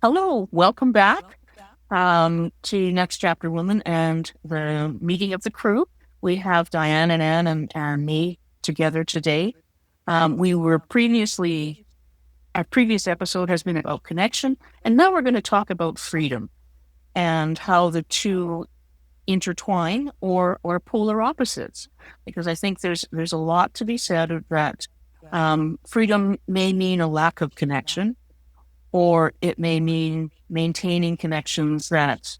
Hello, welcome back to Next Chapter Women and the meeting of the crew. We have Diane and Anne and me together today. We were previously, our previous episode has been about connection, and now we're going to talk about freedom and how the two intertwine or polar opposites. Because I think there's a lot to be said of that. Freedom may mean a lack of connection, or it may mean maintaining connections that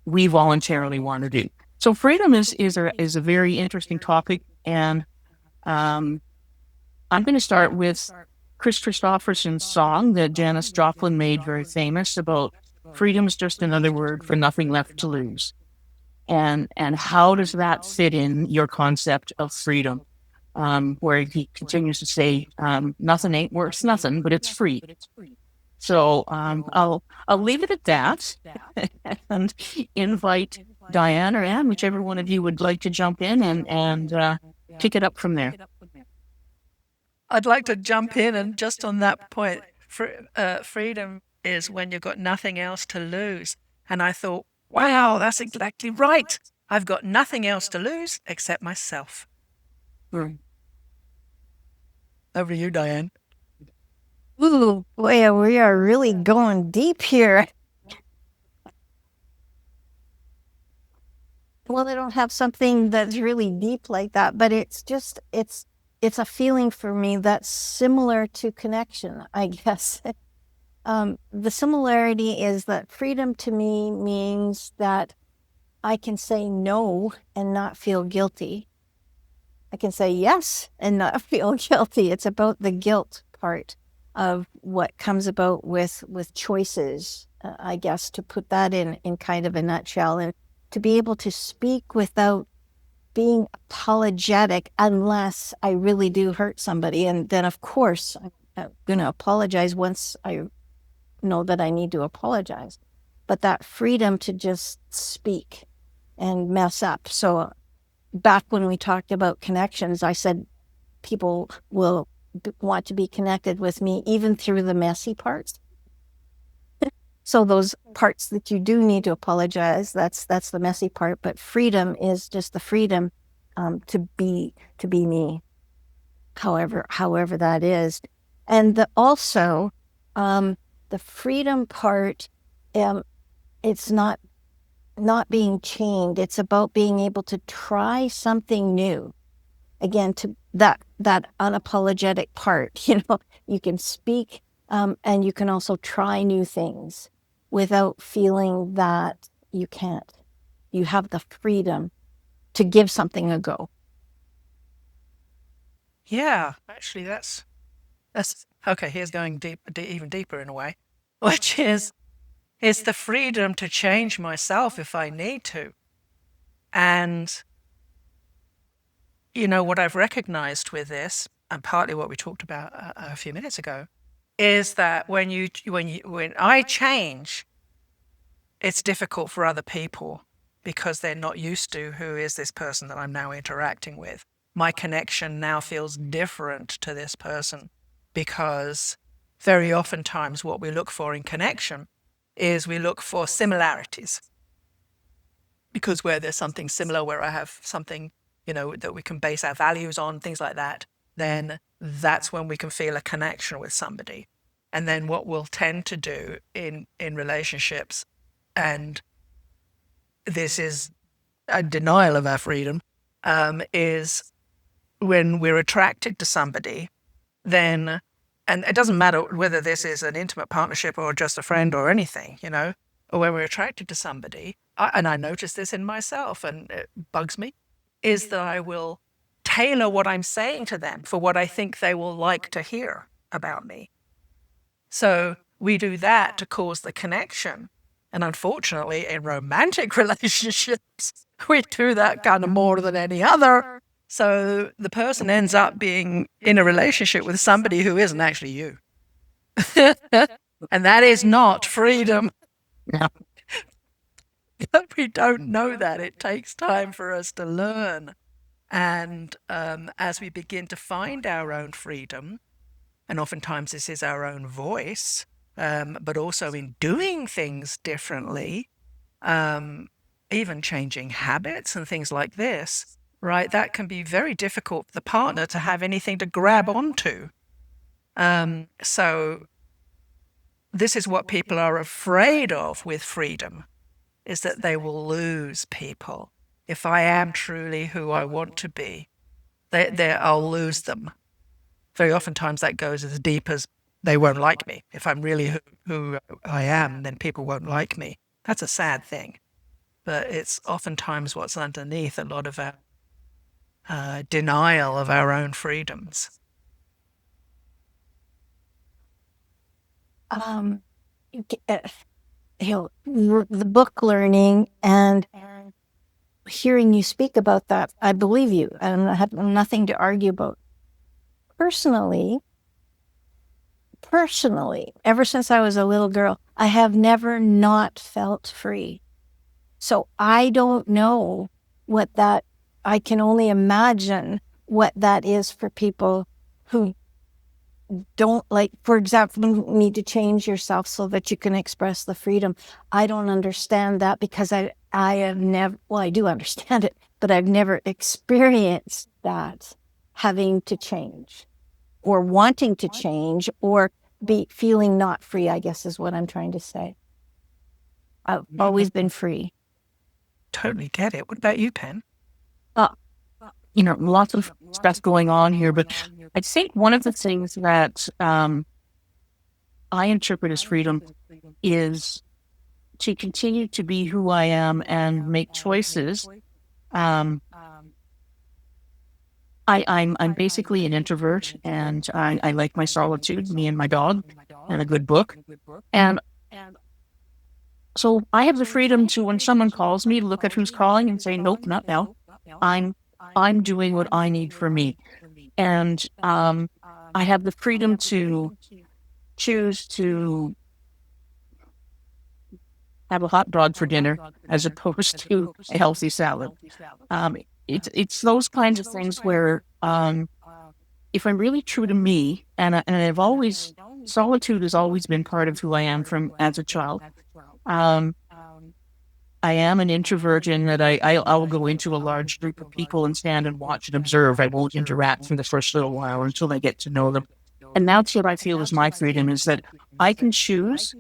we voluntarily want to do. So freedom is a very interesting topic, and um, I'm going to start with Chris Christopherson's song that Janis Joplin made very famous about freedom is just another word for nothing left to lose. And how does that fit in your concept of freedom? Where he continues to say, nothing ain't worth nothing, but it's free. So I'll leave it at that and invite Diane or Anne, whichever one of you would like to jump in and pick it up from there. I'd like to jump in and just on that point, freedom is when you've got nothing else to lose. And I thought, wow, that's exactly right. I've got nothing else to lose except myself. Mm. Over to you, Diane. Ooh, boy, we are really going deep here. Well, I don't have something that's really deep like that, but it's a feeling for me that's similar to connection, I guess. The similarity is that freedom to me means that I can say no and not feel guilty. I can say yes and not feel guilty. It's about the guilt part of what comes about with choices, I guess, to put that in kind of a nutshell, and to be able to speak without being apologetic unless I really do hurt somebody. And then, of course, I'm going to apologize once I know that I need to apologize. But that freedom to just speak and mess up. So back when we talked about connections, I said people will want to be connected with me even through the messy parts. So those parts that you do need to apologize, that's the messy part. But freedom is just the freedom to be me, however that is. And also the freedom part, it's not being chained. It's about being able to try something new. Again, to that unapologetic part, you can speak and you can also try new things without feeling that you can't. You have the freedom to give something a go. Yeah, actually, that's okay. Here's going even deeper in a way, which is the freedom to change myself if I need to. And what I've recognized with this, and partly what we talked about a few minutes ago, is that when I change, it's difficult for other people because they're not used to who is this person that I'm now interacting with. My connection now feels different to this person because very oftentimes what we look for in connection is we look for similarities. Because where there's something similar, where I have something, that we can base our values on, things like that, then that's when we can feel a connection with somebody. And then what we'll tend to do in relationships, and this is a denial of our freedom, is when we're attracted to somebody, then, and it doesn't matter whether this is an intimate partnership or just a friend or anything, or when we're attracted to somebody, and I notice this in myself and it bugs me, is that I will tailor what I'm saying to them for what I think they will like to hear about me. So we do that to cause the connection. And unfortunately, in romantic relationships, we do that kind of more than any other. So the person ends up being in a relationship with somebody who isn't actually you. And that is not freedom. Yeah. But we don't know that. It takes time for us to learn. And as we begin to find our own freedom, and oftentimes this is our own voice, but also in doing things differently, even changing habits and things like this, right? That can be very difficult for the partner to have anything to grab onto. So this is what people are afraid of with freedom, is that they will lose people. If I am truly who I want to be, I'll lose them. Very oftentimes that goes as deep as they won't like me. If I'm really who I am, then people won't like me. That's a sad thing. But it's oftentimes what's underneath a lot of our denial of our own freedoms. The book learning and hearing you speak about that, I believe you, and I have nothing to argue about. Personally, ever since I was a little girl, I have never not felt free. So I don't know what that, I can only imagine what that is for people who don't, like, for example, need to change yourself so that you can express the freedom. I don't understand that because I have never, well, I do understand it, but I've never experienced that, having to change or wanting to change or be feeling not free, I guess is what I'm trying to say. I've always been free. Totally get it. What about you, Pen? Lots of stuff going on here, but I think one of the things that I interpret as freedom is to continue to be who I am and make choices. I'm basically an introvert, and I like my solitude, me and my dog, and a good book. And so I have the freedom to, when someone calls me, look at who's calling and say, nope, not now. I'm doing what I need for me. And I have the freedom to choose to have a hot dog for dinner as opposed to a healthy salad. It's those kinds of things where if I'm really true to me, and I've always, solitude has always been part of who I am from as a child. I am an introvert in that I'll go into a large group of people and stand and watch and observe. I won't interact for the first little while until I get to know them. And that's what I feel is my freedom, is that I can choose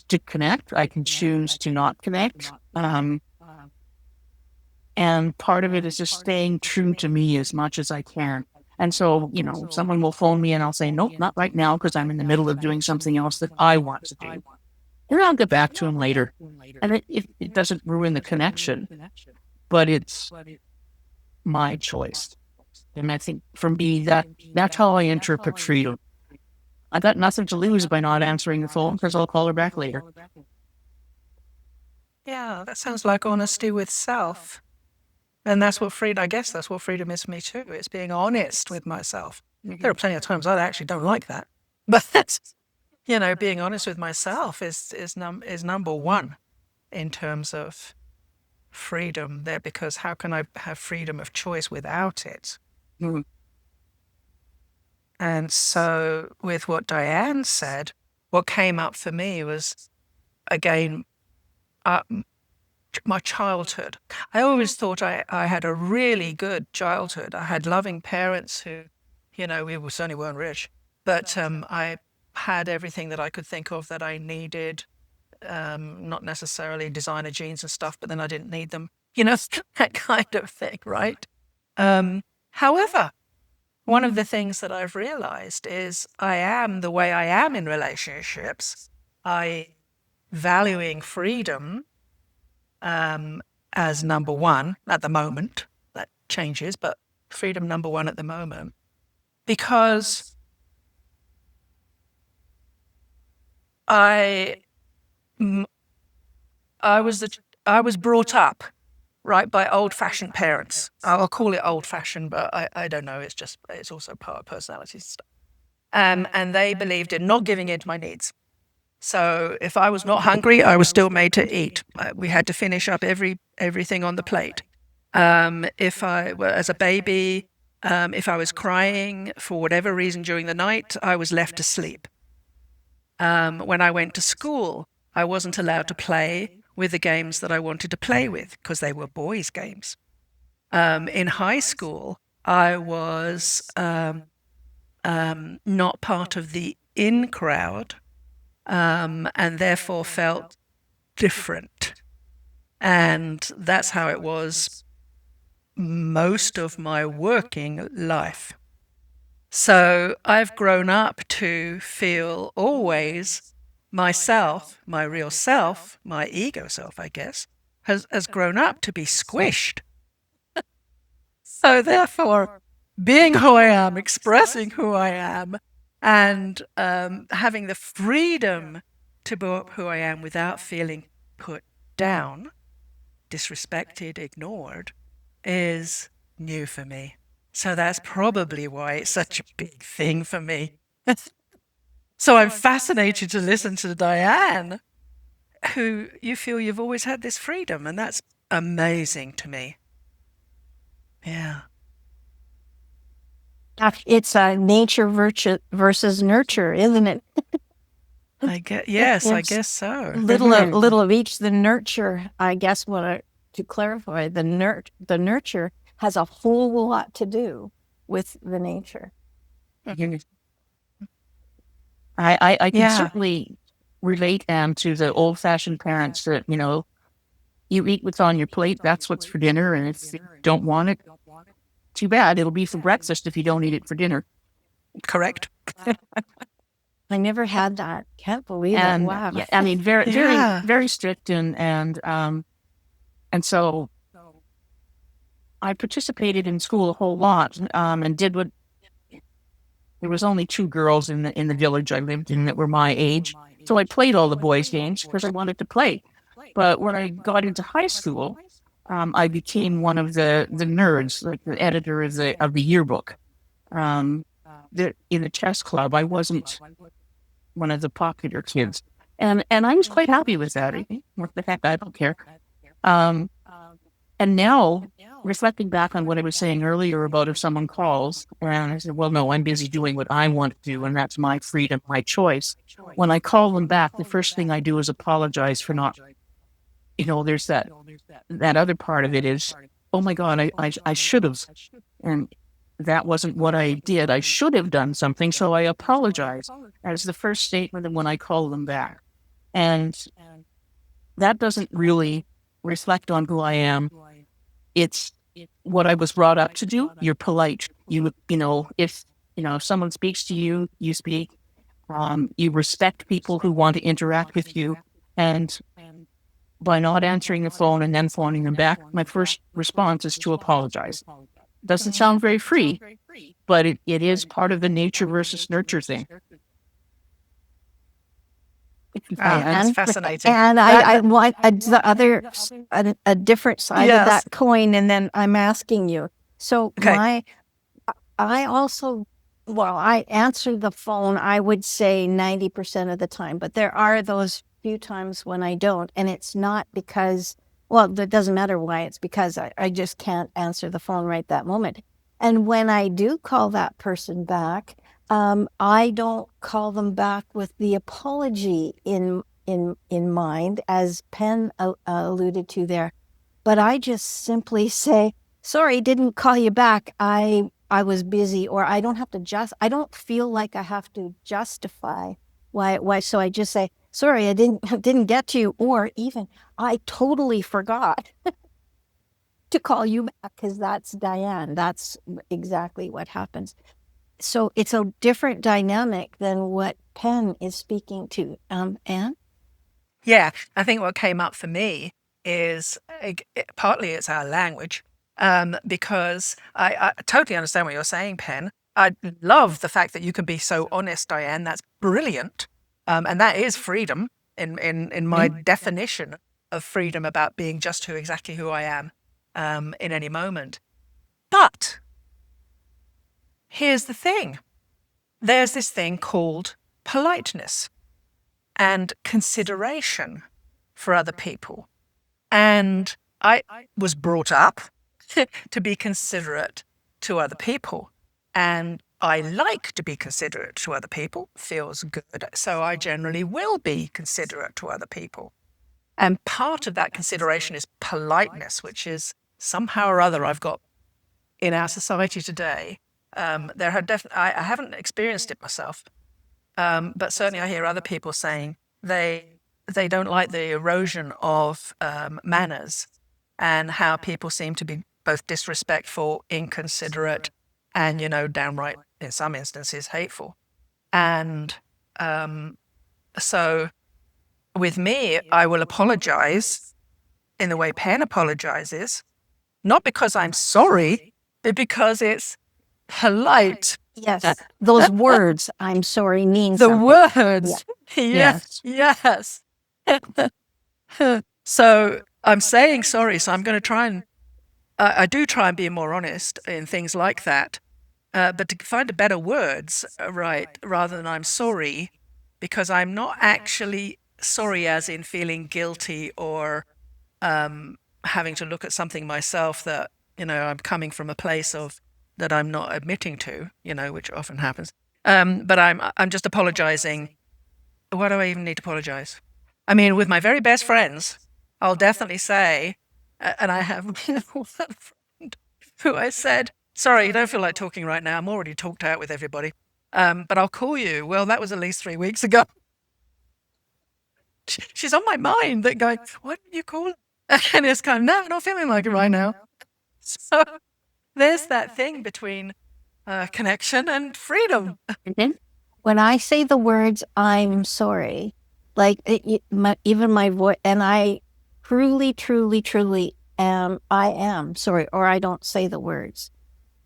to connect. I can choose to not connect. And part of it is just staying true to me as much as I can. And so, someone will phone me and I'll say, nope, not right now, because I'm in the middle of doing something else that I want to do. And I'll get back to him later. And it doesn't ruin the connection, but it's my choice. And I think for me, that's how I interpret freedom. I got nothing to lose by not answering the phone, because I'll call her back later. Yeah, that sounds like honesty with self. And that's what freedom, I guess that's what freedom is for me too. It's being honest with myself. There are plenty of times I actually don't like that. But, being honest with myself is number one in terms of freedom there, because how can I have freedom of choice without it? Mm-hmm. And so with what Diane said, what came up for me was, again, my childhood. I always thought I had a really good childhood. I had loving parents who, we certainly weren't rich, but I had everything that I could think of that I needed. Not necessarily designer jeans and stuff, but then I didn't need them. That kind of thing, right? However, one of the things that I've realized is I am the way I am in relationships. Valuing freedom as number one at the moment. That changes, but freedom number one at the moment. Because I was brought up, right, by old-fashioned parents. I'll call it old-fashioned, but I don't know. It's also part of personality stuff. And they believed in not giving in to my needs. So if I was not hungry, I was still made to eat. We had to finish up everything on the plate. If I were as a baby, if I was crying for whatever reason during the night, I was left to sleep. When I went to school, I wasn't allowed to play with the games that I wanted to play with because they were boys' games. In high school, I was not part of the in crowd, and therefore felt different. And that's how it was most of my working life. So I've grown up to feel always myself, my real self, my ego self, I guess, has grown up to be squished. So therefore, being who I am, expressing who I am, and having the freedom to be who I am without feeling put down, disrespected, ignored, is new for me. So that's probably why it's such a big thing for me. So I'm fascinated to listen to Diane, who you feel you've always had this freedom, and that's amazing to me. Yeah. It's nature versus nurture, isn't it? I guess so. Little of each. The nurture, I guess, to clarify, the nurture has a whole lot to do with the nature. I can certainly relate to the old-fashioned parents that, you eat what's on your plate, that's what's for dinner, and if you don't want it, too bad. It'll be for breakfast if you don't eat it for dinner. Correct. I never had that. Can't believe it. Wow. Yeah, I mean, very, very strict, and so I participated in school a whole lot, and did what. There was only 2 girls in the village I lived in that were my age, so I played all the boys' games because I wanted to play. But when I got into high school, I became one of the nerds, like the editor of the yearbook. In the chess club, I wasn't one of the popular kids, and I was quite happy with that. I think, what the heck, I don't care. And now, reflecting back on what I was saying earlier about if someone calls, and I said, well, no, I'm busy doing what I want to do, and that's my freedom, my choice. When I call them back, the first thing I do is apologize for not, there's that other part of it is, oh my God, I should have, and that wasn't what I did. I should have done something, so I apologize as the first statement when I call them back. And that doesn't really reflect on who I am. It's what I was brought up to do. You're polite. If someone speaks to you, you speak. You respect people who want to interact with you. And by not answering the phone and then phoning them back, my first response is to apologize. Doesn't sound very free, but it is part of the nature versus nurture thing. That's fascinating. And I want a different side of that coin, and then I'm asking you. So I also, I answer the phone, I would say 90% of the time, but there are those few times when I don't, and it's not because, it doesn't matter why, it's because I just can't answer the phone right that moment. And when I do call that person back, I don't call them back with the apology in mind, as Penn alluded to there, but I just simply say, sorry, didn't call you back. I was busy, or I don't have to I don't feel like I have to justify why. So I just say, sorry, I didn't get to you, or even I totally forgot to call you back, because that's Diane. That's exactly what happens. So it's a different dynamic than what Penn is speaking to. Anne? Yeah, I think what came up for me is partly it's our language, because I totally understand what you're saying, Penn. I love the fact that you can be so honest, Diane. That's brilliant. And that is freedom in my definition of freedom, about being just exactly who I am in any moment. But here's the thing. There's this thing called politeness and consideration for other people. And I was brought up to be considerate to other people. And I like to be considerate to other people, feels good. So I generally will be considerate to other people. And part of that consideration is politeness, which is somehow or other I've got in our society today. There have I haven't experienced it myself, but certainly I hear other people saying they don't like the erosion of manners and how people seem to be both disrespectful, inconsiderate, and downright in some instances hateful. And so with me, I will apologize in the way Pen apologizes, not because I'm sorry, but because it's polite. Yes, those words, I'm sorry, mean The something. words. Yes. Yes. So I'm saying sorry. So I'm going to try and, I do try and be more honest in things like that. But to find a better words, right, rather than I'm sorry, because I'm not actually sorry as in feeling guilty or having to look at something myself that, I'm coming from a place of that I'm not admitting to, which often happens. But I'm just apologizing. Why do I even need to apologize? I mean, with my very best friends, I'll definitely say, and I have one friend who I said, sorry, you don't feel like talking right now. I'm already talked out with everybody. But I'll call you. Well, that was at least 3 weeks ago. She's on my mind that going, why didn't you call? And it's kind of, no, I'm not feeling like it right now. So there's that thing between connection and freedom. When I say the words, I'm sorry, like even my voice, and I truly, truly, truly I am sorry, or I don't say the words.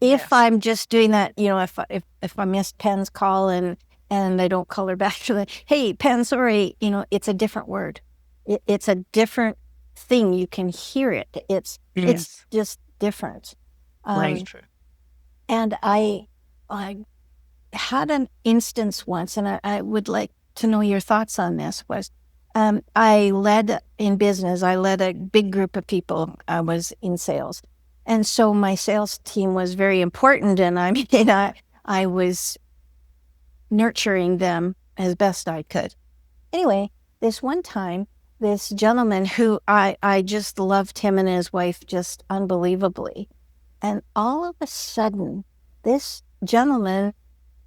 If Yes. I'm just doing that, if I missed Pen's call and I don't call her back to the, hey, Pen, sorry, it's a different word. It's a different thing. You can hear it. It's just different. Right. True. And I had an instance once, and I would like to know your thoughts on this, was I led in business. I led a big group of people. I was in sales. And so my sales team was very important, and I was nurturing them as best I could. Anyway, this one time, this gentleman who I just loved him and his wife just unbelievably. And all of a sudden, this gentleman,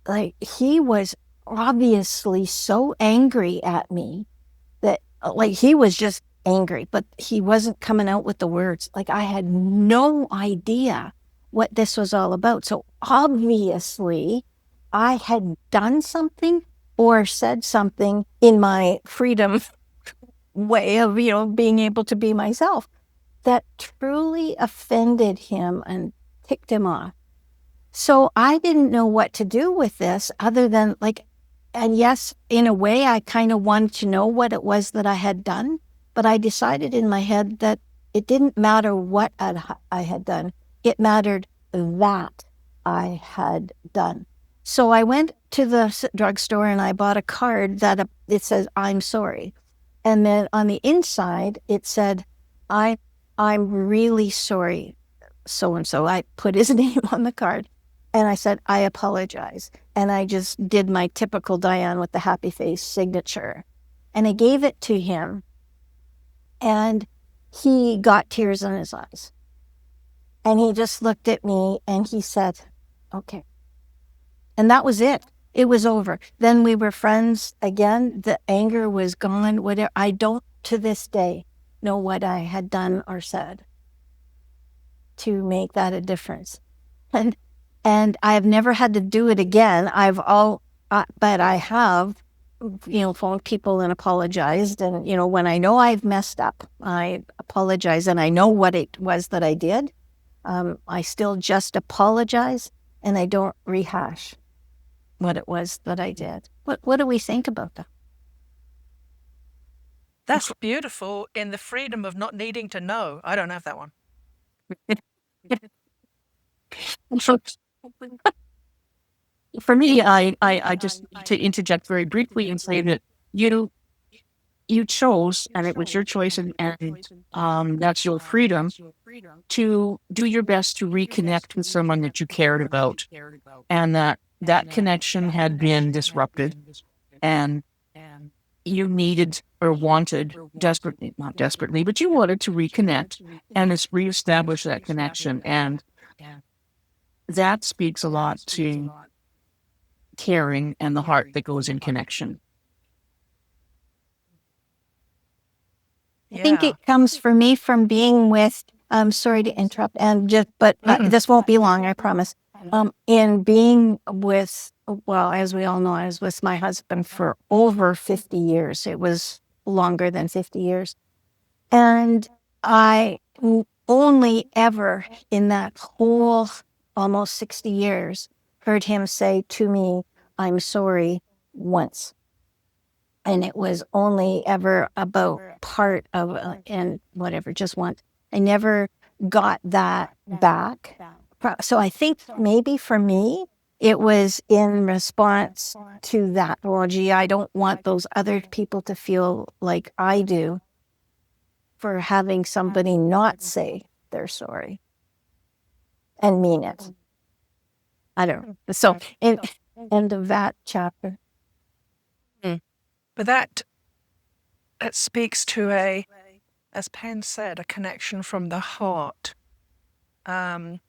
like, he was obviously so angry at me that, like, he was just angry, but he wasn't coming out with the words. Like, I had no idea what this was all about. So obviously I had done something or said something in my freedom way of, being able to be myself that truly offended him and ticked him off. So I didn't know what to do with this other than and yes, in a way, I kind of wanted to know what it was that I had done, but I decided in my head that it didn't matter what I had done. It mattered that I had done. So I went to the drugstore and I bought a card that it says, I'm sorry. And then on the inside, it said, I'm really sorry, so-and-so. I put his name on the card. And I said, I apologize. And I just did my typical Diane with the happy face signature. And I gave it to him. And he got tears in his eyes. And he just looked at me and he said, okay. And that was it. It was over. Then we were friends again. The anger was gone. Whatever. I don't, to this day, know what I had done or said to make that a difference. And I've never had to do it again. But I have, phoned people and apologized. And, when I know I've messed up, I apologize. And I know what it was that I did. I still just apologize and I don't rehash what it was that I did. What do we think about that? That's beautiful in the freedom of not needing to know. I don't have that one. For me, I just to interject very briefly and say that you chose, and it was your choice, and that's your freedom to do your best to reconnect with someone that you cared about, and that that connection had been disrupted, and you needed or wanted desperately, not desperately, but you wanted to reconnect and reestablish that connection. And that speaks a lot to caring and the heart that goes in connection. I think it comes for me from being with, sorry to interrupt, and but this won't be long, I promise. In being with, well, as we all know, I was with my husband for over 50 years. It was longer than 50 years. And I only ever in that whole almost 60 years heard him say to me, "I'm sorry," once. And it was only ever about part of, and whatever, just once. I never got that back. So I think maybe for me, it was in response to that. Well, gee, I don't want those other people to feel like I do for having somebody not say they're sorry and mean it. I don't know. So, end of that chapter. But that speaks to as Penn said, a connection from the heart. I'm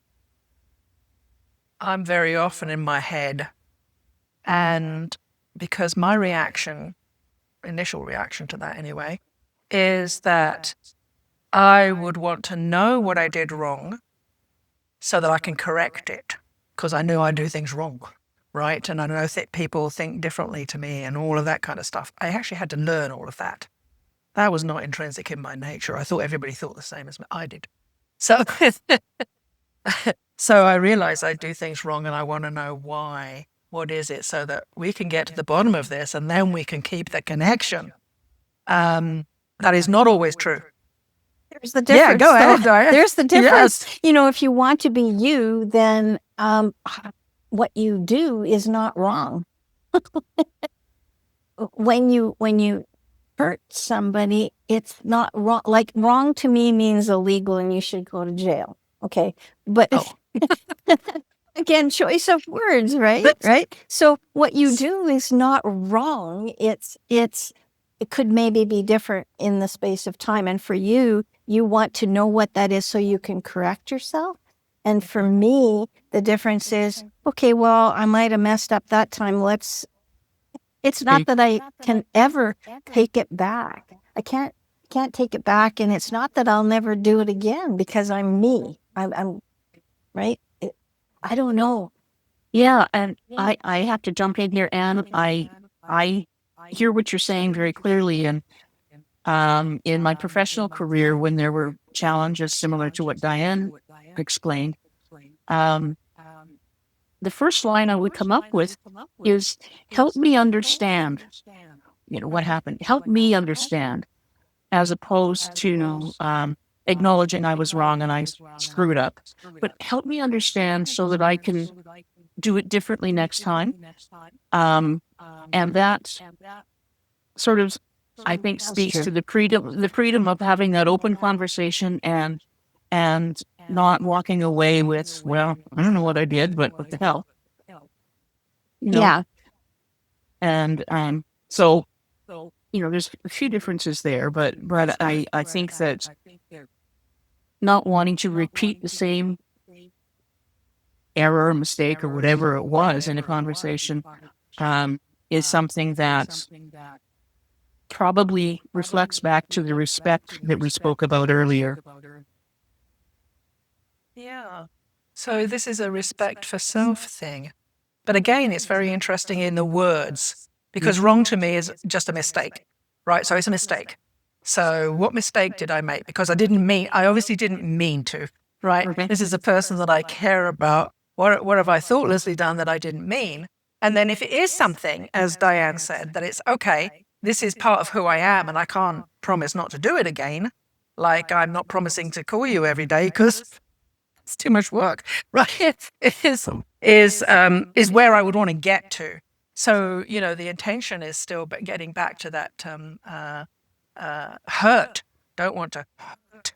very often in my head, and because my initial reaction to that anyway, is that I would want to know what I did wrong so that I can correct it, because I knew I do things wrong, right? And I know that people think differently to me and all of that kind of stuff. I actually had to learn all of that. That was not intrinsic in my nature. I thought everybody thought the same as I did. So, so I realized I do things wrong and I want to know why. What is it, so that we can get to the bottom of this and then we can keep the connection. That is not always true. There's the difference. Yeah, go ahead, Diane. There's the difference. Yes. You know, if you want to be you, then what you do is not wrong. when you hurt somebody, it's not wrong. Like, wrong to me means illegal and you should go to jail. Okay. But again, choice of words, right? Right. So what you do is not wrong. It could maybe be different in the space of time. And for you, you want to know what that is so you can correct yourself. And for me, the difference is, okay, well, I might have messed up that time. It's not that I can ever take it back. I can't take it back. And it's not that I'll never do it again, because I'm me. I'm right. I don't know. Yeah. And I have to jump in here, and I hear what you're saying very clearly. And in my professional career, when there were challenges similar to what Diane explained, the first line I would come up with is, "Help me understand, what happened. Help me understand," as opposed to acknowledging I was wrong and I screwed up. But help me understand so that I can do it differently next time. And that sort of, I think, speaks to the freedom of having that open conversation and not walking away with, well, I don't know what I did, but what the hell. Yeah. And so, there's a few differences there, but I think that not wanting to repeat the same error or mistake or whatever it was in a conversation is something that probably reflects back to the respect that we spoke about earlier. Yeah. So this is a respect for self thing. But again, it's very interesting in the words, because wrong to me is just a mistake, right? So it's a mistake. So what mistake did I make? Because I obviously didn't mean to, right? Okay. This is a person that I care about. What have I thoughtlessly done that I didn't mean? And then if it is something, as Diane said, that it's okay, this is part of who I am and I can't promise not to do it again. Like, I'm not promising to call you every day because it's too much work, right? Is where I would want to get to. So, the intention is still getting back to that hurt. Don't want to hurt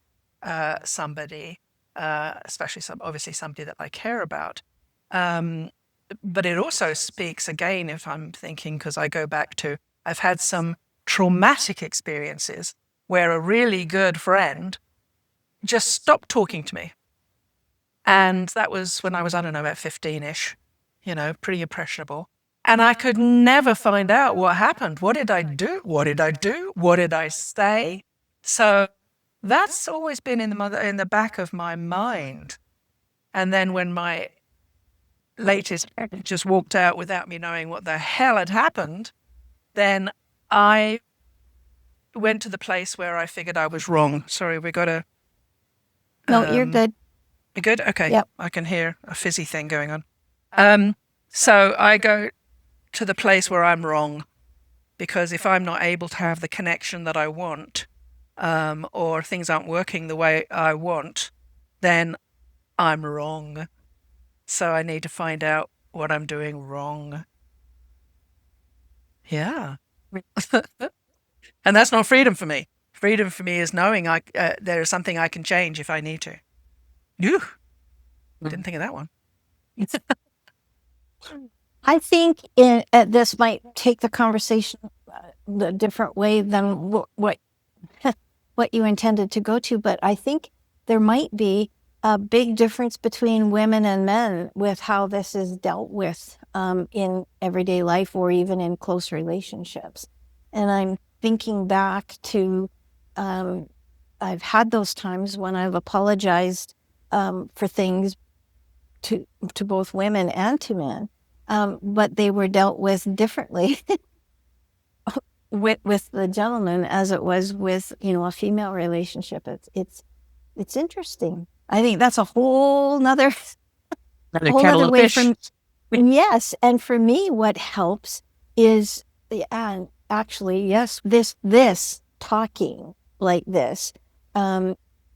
somebody, especially obviously somebody that I care about. but it also speaks again, if I'm thinking, because I go back to, I've had some traumatic experiences where a really good friend just stopped talking to me. And that was when I was, I don't know, about 15-ish, pretty impressionable. And I could never find out what happened. What did I do? What did I do? What did I say? So that's always been in the back of my mind. And then when my latest just walked out without me knowing what the hell had happened, then I went to the place where I figured I was wrong. Sorry, we got a... No, you're good. You're good? Okay. Yep. I can hear a fizzy thing going on. So I go to the place where I'm wrong, because if I'm not able to have the connection that I want, or things aren't working the way I want, then I'm wrong. So I need to find out what I'm doing wrong. Yeah. And that's not freedom for me. Freedom for me is knowing there is something I can change if I need to. Ew. Didn't think of that one. I think this might take the conversation a different way than what you intended to go to, but I think there might be a big difference between women and men with how this is dealt with in everyday life or even in close relationships. And I'm thinking back to I've had those times when I've apologized for things to both women and to men, but they were dealt with differently with the gentleman as it was with a female relationship. It's interesting. I think that's a whole nother kettle of way fish. Yes, and for me, what helps is, and actually, yes, this talking like this,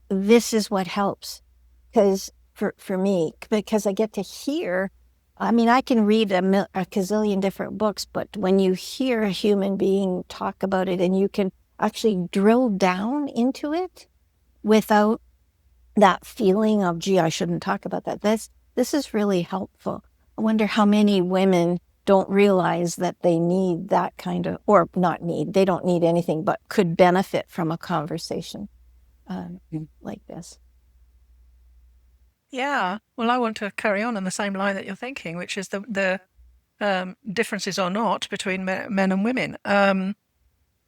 this is what helps, because for me, because I get to hear. I mean, I can read a gazillion different books, but when you hear a human being talk about it, and you can actually drill down into it without that feeling of, gee, I shouldn't talk about that. This is really helpful. I wonder how many women don't realize that they need that kind of, or not need, they don't need anything, but could benefit from a conversation like this. Yeah. Well, I want to carry on the same line that you're thinking, which is the differences or not between men and women. I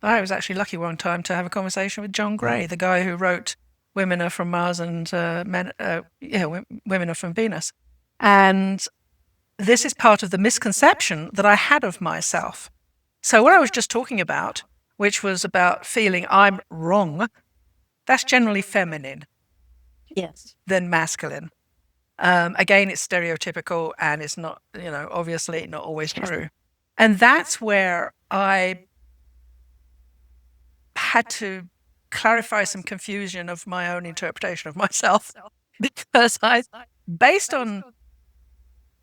was actually lucky one time to have a conversation with John Gray, the guy who wrote Women Are From Mars and Women Are From Venus. And this is part of the misconception that I had of myself. So what I was just talking about, which was about feeling I'm wrong, that's generally feminine. Yes. Than masculine. Again, it's stereotypical, and it's not, obviously not always true. And that's where I had to clarify some confusion of my own interpretation of myself, because based on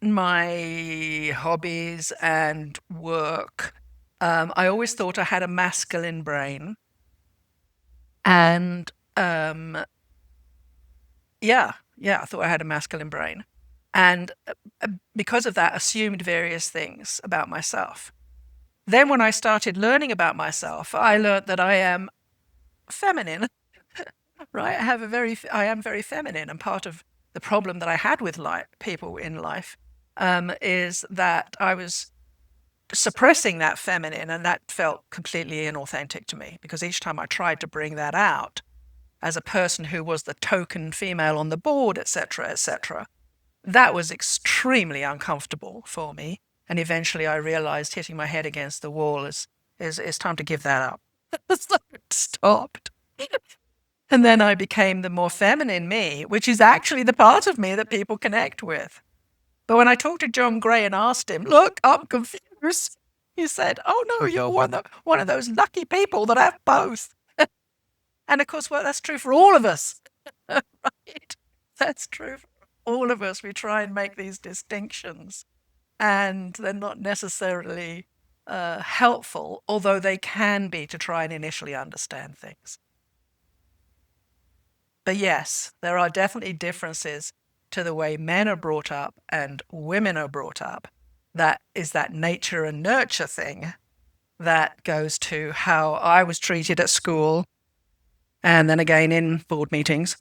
my hobbies and work, I always thought I had a masculine brain. And I thought I had a masculine brain. And because of that, assumed various things about myself. Then when I started learning about myself, I learned that I am feminine, right? I am very feminine. And part of the problem that I had with people in life is that I was suppressing that feminine, and that felt completely inauthentic to me, because each time I tried to bring that out as a person who was the token female on the board, etc., that was extremely uncomfortable for me. And eventually I realized, hitting my head against the wall, is time to give that up. So it stopped. And then I became the more feminine me, which is actually the part of me that people connect with. But when I talked to John Gray and asked him, look, I'm confused, he said, oh no, you're one of those lucky people that have both. And of course, well, that's true for all of us, right? That's true for all of us. We try and make these distinctions, and they're not necessarily helpful, although they can be to try and initially understand things. But yes, there are definitely differences to the way men are brought up and women are brought up. that is that nature and nurture thing that goes to how I was treated at school and then again in board meetings,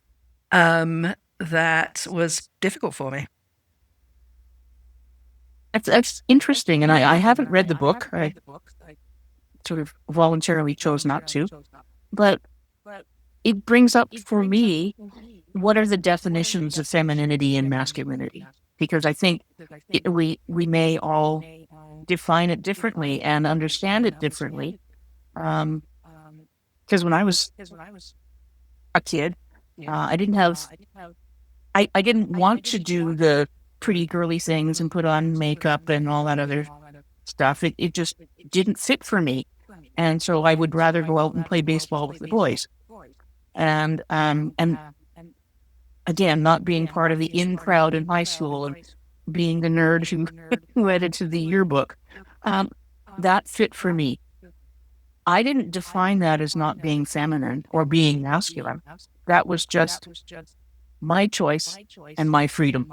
that was difficult for me. That's interesting, and I haven't read the book. I sort of voluntarily chose not to, but it brings up for me what are the definitions of femininity and masculinity, because I think we may all define it differently and understand it differently. Because when I was a kid, I didn't have I didn't want to do the pretty girly things and put on makeup and all that other stuff. It just didn't fit for me. And so I would rather go out and play baseball with the boys. And again, not being part of the in crowd in high school and being the nerd who edited the yearbook, that fit for me. I didn't define that as not being feminine or being masculine. That was just my choice and my freedom.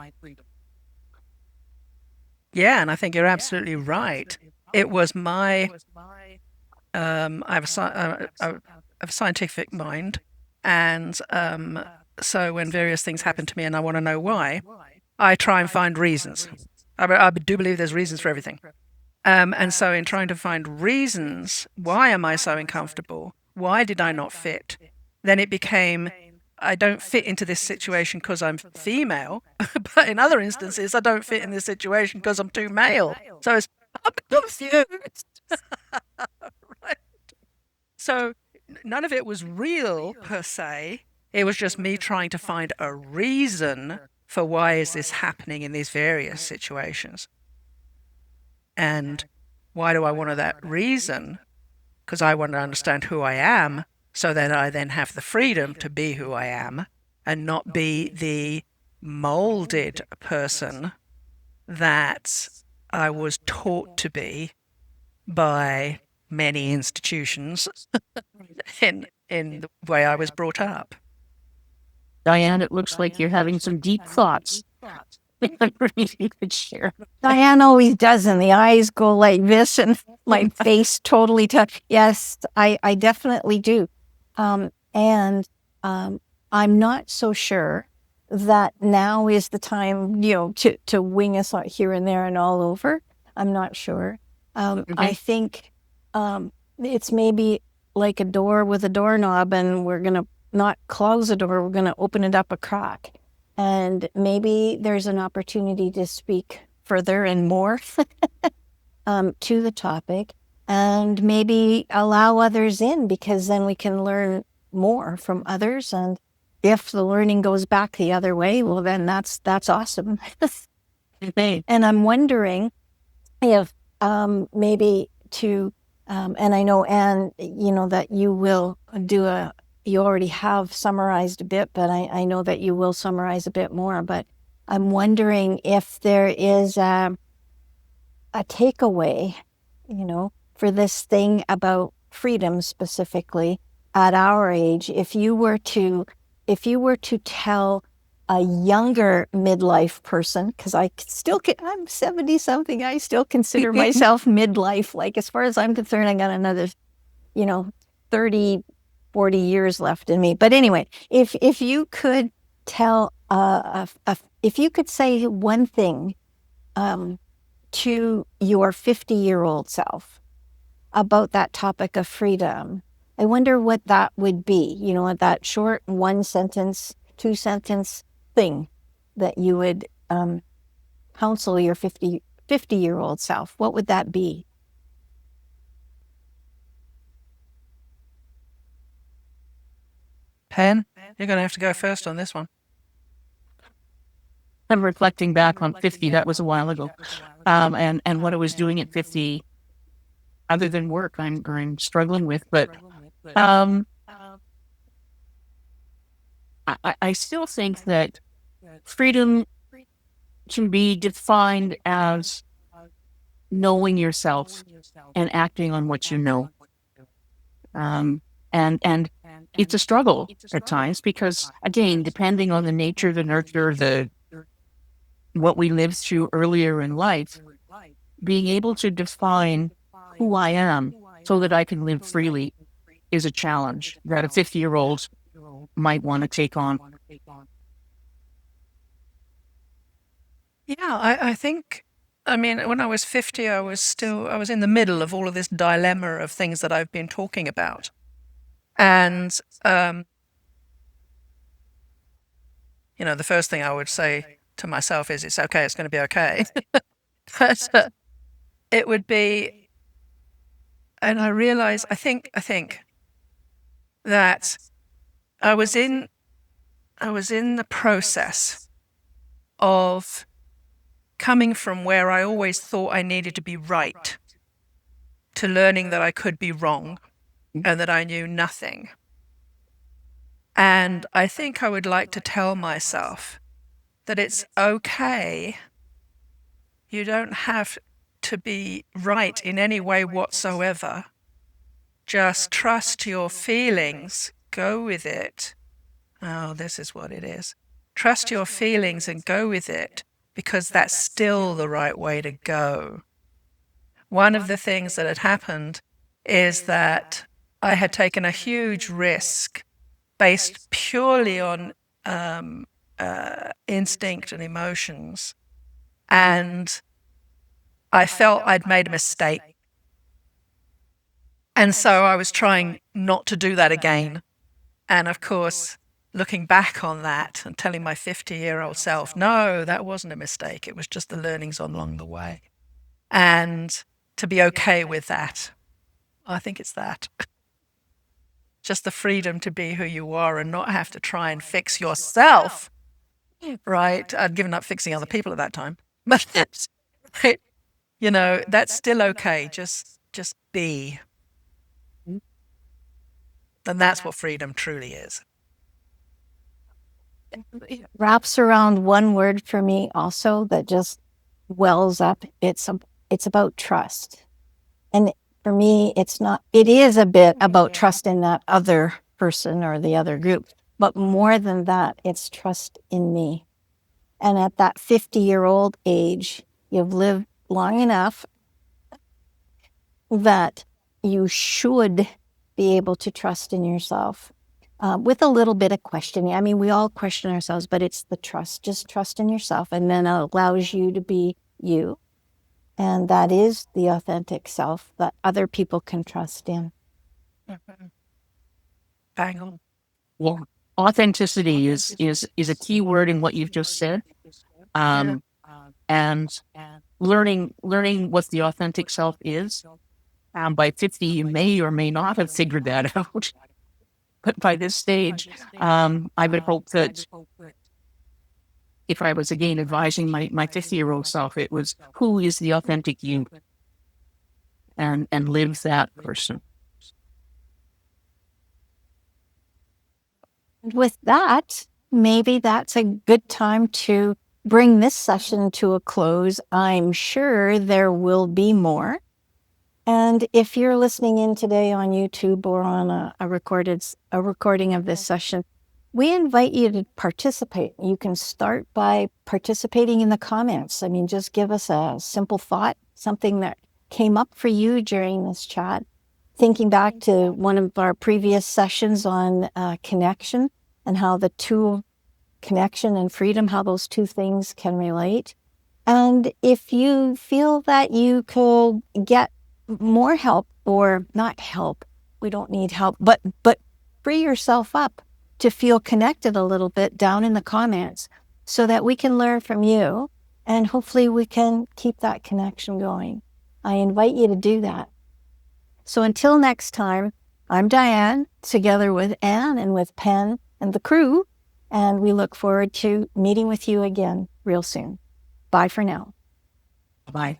Yeah, and I think you're absolutely right. It was my I have a scientific mind, and so when various things happen to me and I want to know why, I try and find reasons. I do believe there's reasons for everything. And so in trying to find reasons, why am I so uncomfortable? Why did I not fit? Then it became, I don't fit into this situation because I'm female, but in other instances, I don't fit in this situation because I'm too male. So I'm confused. Right? So none of it was real per se. It was just me trying to find a reason for why is this happening in these various situations. And why do I want that reason? Because I want to understand who I am, so that I then have the freedom to be who I am and not be the molded person that I was taught to be by many institutions in the way I was brought up. Diane, it looks like you're having some deep thoughts. You could share. Diane always does, and the eyes go like this, and my face totally touch. Yes, I definitely do. And I'm not so sure that now is the time, to wing us out here and there and all over. I'm not sure. I think it's maybe like a door with a doorknob, and we're going to not close the door, we're going to open it up a crack. And maybe there's an opportunity to speak further and more to the topic, and maybe allow others in, because then we can learn more from others. And if the learning goes back the other way, well, then that's awesome. And I'm wondering if maybe to, and I know, Anne, that you will you already have summarized a bit, but I know that you will summarize a bit more. But I'm wondering if there is a takeaway, for this thing about freedom specifically at our age. If you were to tell a younger midlife person, because I'm 70 something, I still consider myself midlife. Like, as far as I'm concerned, I got another, 30, 40 years left in me. But anyway, if you could tell, if you could say one thing to your 50-year-old self about that topic of freedom, I wonder what that would be, that short 1-sentence, 2-sentence thing that you would counsel your 50-year-old self. What would that be? Pen, you're going to have to go first on this one. I'm reflecting back on 50. That was a while ago. And what I was doing at 50, other than work, I'm struggling with. But I still think that freedom can be defined as knowing yourself and acting on what you know. And it's a struggle at times, because, again, depending on the nature, the nurture, what we lived through earlier in life, being able to define who I am so that I can live freely is a challenge that a 50-year-old might want to take on. Yeah, I think, I mean, when I was 50, I was in the middle of all of this dilemma of things that I've been talking about. And, the first thing I would say to myself is, it's okay, it's going to be okay. But it would be, and I realize, I think that I was in the process of coming from where I always thought I needed to be right to learning that I could be wrong and that I knew nothing. And I think I would like to tell myself that it's okay. You don't have to be right in any way whatsoever. Just trust your feelings, go with it. Oh, this is what it is. Trust your feelings and go with it, because that's still the right way to go. One of the things that had happened is that I had taken a huge risk based purely on instinct and emotions. And I felt I'd made a mistake. And so I was trying not to do that again. And of course, looking back on that and telling my 50-year-old self, no, that wasn't a mistake. It was just the learnings along the way. And to be okay with that. I think it's that. Just the freedom to be who you are and not have to try and fix yourself, right? I'd given up fixing other people at that time. But that's, that's still okay. Just be. And that's what freedom truly is. It wraps around one word for me also that just wells up. It's about trust. And for me, it is a bit about trust in that other person or the other group, but more than that, it's trust in me. And at that 50-year-old age, you've lived long enough that you should be able to trust in yourself with a little bit of questioning. I mean, we all question ourselves, but it's the trust. Just trust in yourself, and then it allows you to be you. And that is the authentic self that other people can trust in. Mm-hmm. Bang on. Well, authenticity is a key word in what you've just said. And learning what the authentic self is. By 50, you may or may not have figured that out. But by this stage, I would hope that if I was again advising my 50-year-old self, it was, who is the authentic you? And live that person. With that, maybe that's a good time to bring this session to a close. I'm sure there will be more. And if you're listening in today on YouTube or on a recording of this session, we invite you to participate. You can start by participating in the comments. I mean, just give us a simple thought, something that came up for you during this chat. Thinking back to one of our previous sessions on connection and how the two, connection and freedom, how those two things can relate. And if you feel that you could get more help, or not help, we don't need help, but free yourself up to feel connected a little bit, down in the comments so that we can learn from you and hopefully we can keep that connection going. I invite you to do that. So until next time, I'm Diane, together with Anne and with Penn and the crew, and we look forward to meeting with you again real soon. Bye for now. Bye.